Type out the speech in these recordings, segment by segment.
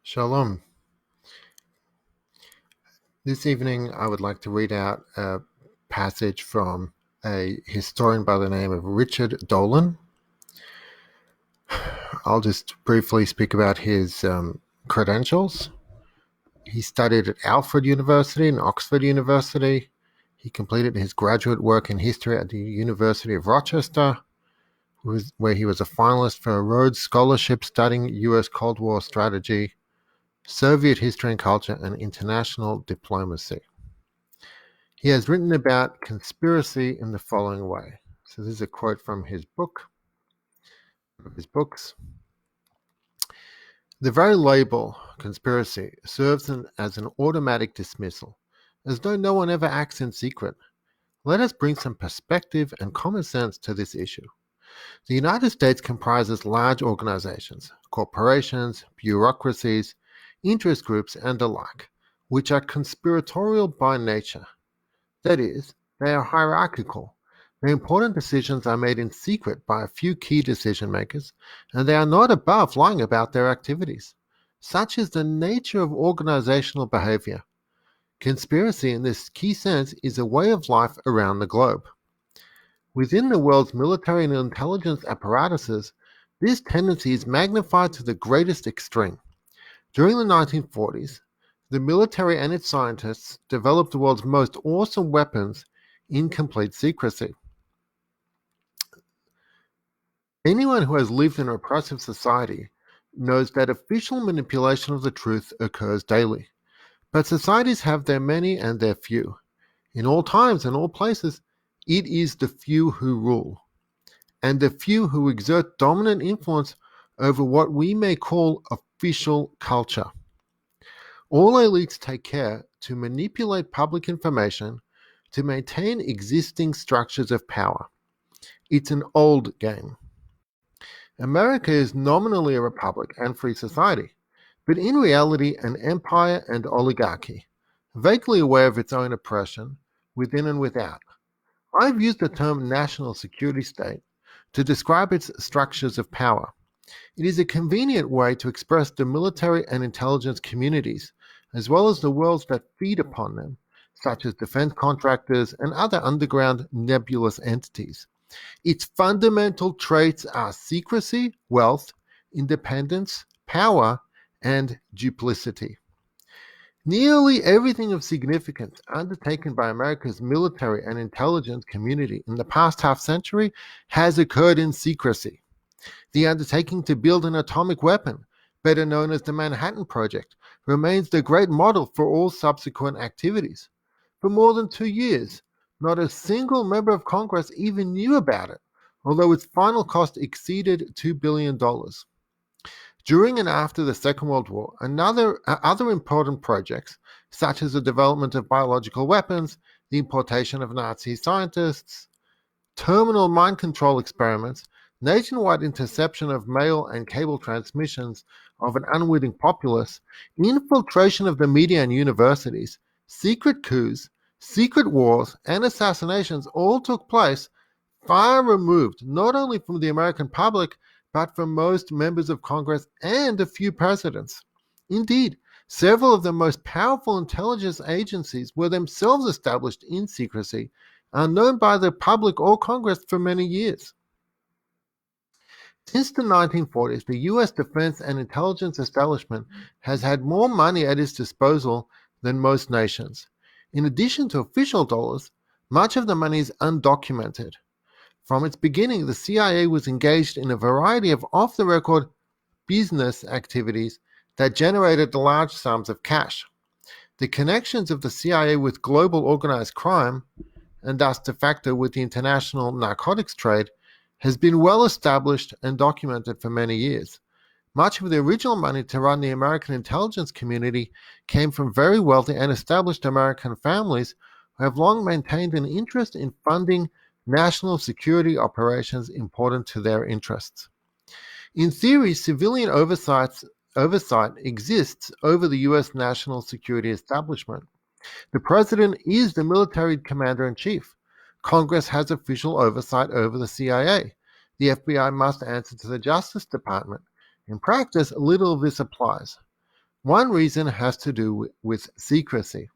Shalom. This evening, I would like to read out a passage from a historian by the name of Richard Dolan. I'll just briefly speak about his credentials. He studied at Alfred University and Oxford University. He completed his graduate work in history at the University of Rochester, where he was a finalist for a Rhodes Scholarship studying U.S. Cold War strategy, Soviet history and culture, and international diplomacy. He has written about conspiracy in the following way. So this is a quote from his books. The very label, conspiracy, serves as an automatic dismissal, as though no one ever acts in secret. Let us bring some perspective and common sense to this issue. The United States comprises large organizations, corporations, bureaucracies, interest groups, and the like, which are conspiratorial by nature. That is, they are hierarchical. The important decisions are made in secret by a few key decision makers, and they are not above lying about their activities. Such is the nature of organizational behavior. Conspiracy, in this key sense, is a way of life around the globe. Within the world's military and intelligence apparatuses, this tendency is magnified to the greatest extreme. During the 1940s, the military and its scientists developed the world's most awesome weapons in complete secrecy. Anyone who has lived in a repressive society knows that official manipulation of the truth occurs daily. But societies have their many and their few. In all times and all places, it is the few who rule, and the few who exert dominant influence over what we may call official culture. All elites take care to manipulate public information to maintain existing structures of power. It's an old game. America is nominally a republic and free society, but in reality an empire and oligarchy, vaguely aware of its own oppression, within and without. I've used the term national security state to describe its structures of power. It is a convenient way to express the military and intelligence communities, as well as the worlds that feed upon them, such as defense contractors and other underground nebulous entities. Its fundamental traits are secrecy, wealth, independence, power, and duplicity. Nearly everything of significance undertaken by America's military and intelligence community in the past half century has occurred in secrecy. The undertaking to build an atomic weapon, better known as the Manhattan Project, remains the great model for all subsequent activities. For more than 2 years, not a single member of Congress even knew about it, although its final cost exceeded $2 billion. During and after the Second World War, other important projects, such as the development of biological weapons, the importation of Nazi scientists, terminal mind control experiments, nationwide interception of mail and cable transmissions of an unwitting populace, infiltration of the media and universities, secret coups, secret wars, and assassinations all took place far removed not only from the American public, but from most members of Congress and a few presidents. Indeed, several of the most powerful intelligence agencies were themselves established in secrecy, unknown by the public or Congress for many years. Since the 1940s, the U.S. defense and intelligence establishment has had more money at its disposal than most nations. In addition to official dollars, much of the money is undocumented. From its beginning, the CIA was engaged in a variety of off-the-record business activities that generated large sums of cash. The connections of the CIA with global organized crime, and thus de facto with the international narcotics trade, has been well established and documented for many years. Much of the original money to run the American intelligence community came from very wealthy and established American families who have long maintained an interest in funding national security operations important to their interests. In theory, civilian oversight exists over the U.S. national security establishment. The president is the military commander-in-chief. Congress has official oversight over the CIA. The FBI must answer to the Justice Department. In practice, little of this applies. One reason has to do with secrecy.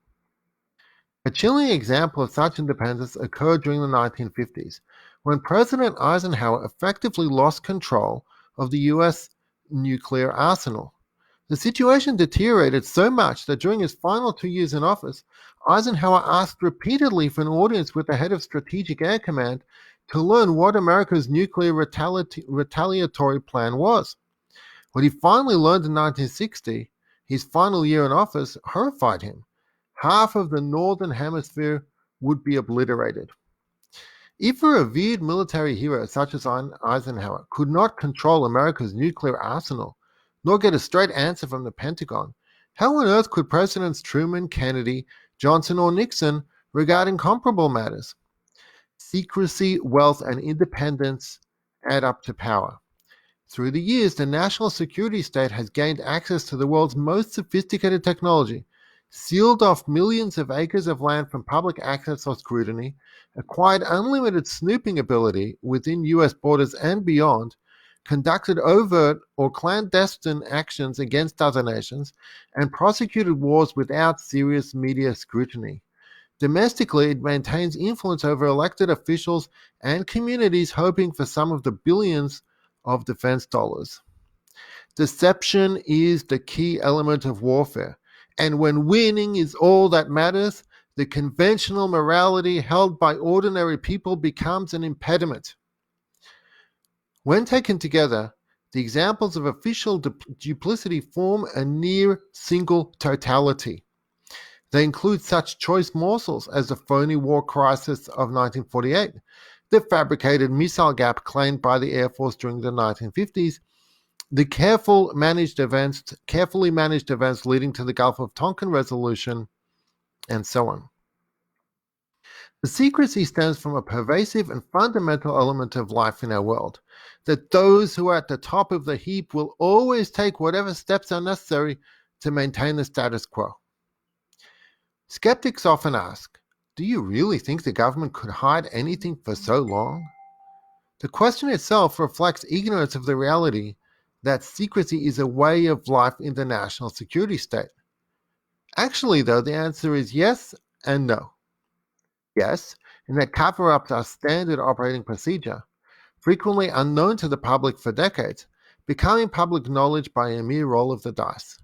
A chilling example of such independence occurred during the 1950s, when President Eisenhower effectively lost control of the US nuclear arsenal. The situation deteriorated so much that during his final 2 years in office, Eisenhower asked repeatedly for an audience with the head of Strategic Air Command to learn what America's nuclear retaliatory plan was. What he finally learned in 1960, his final year in office, horrified him. Half of the Northern Hemisphere would be obliterated. If a revered military hero such as Eisenhower could not control America's nuclear arsenal, nor get a straight answer from the Pentagon, how on earth could Presidents Truman, Kennedy, Johnson, or Nixon regarding comparable matters? Secrecy, wealth, and independence add up to power. Through the years, the national security state has gained access to the world's most sophisticated technology, sealed off millions of acres of land from public access or scrutiny, acquired unlimited snooping ability within US borders and beyond, conducted overt or clandestine actions against other nations, and prosecuted wars without serious media scrutiny. Domestically, it maintains influence over elected officials and communities hoping for some of the billions of defense dollars. Deception is the key element of warfare, and when winning is all that matters, the conventional morality held by ordinary people becomes an impediment. When taken together, the examples of official duplicity form a near single totality. They include such choice morsels as the phony war crisis of 1948, the fabricated missile gap claimed by the Air Force during the 1950s, the carefully managed events leading to the Gulf of Tonkin resolution, and so on. The secrecy stems from a pervasive and fundamental element of life in our world, that those who are at the top of the heap will always take whatever steps are necessary to maintain the status quo. Skeptics often ask, do you really think the government could hide anything for so long? The question itself reflects ignorance of the reality that secrecy is a way of life in the national security state. Actually, though, the answer is yes and no. Yes, in that cover-ups are standard operating procedure, frequently unknown to the public for decades, becoming public knowledge by a mere roll of the dice.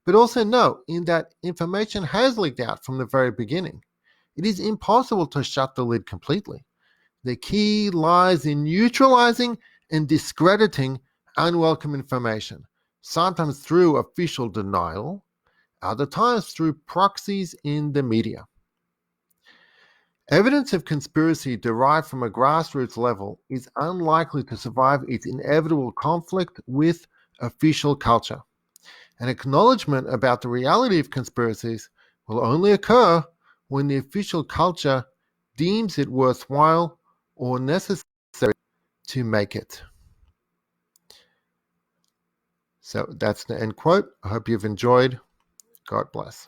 But also no, in that information has leaked out from the very beginning. It is impossible to shut the lid completely. The key lies in neutralizing and discrediting unwelcome information, sometimes through official denial, other times through proxies in the media. Evidence of conspiracy derived from a grassroots level is unlikely to survive its inevitable conflict with official culture. An acknowledgement about the reality of conspiracies will only occur when the official culture deems it worthwhile or necessary to make it. So that's the end quote. I hope you've enjoyed. God bless.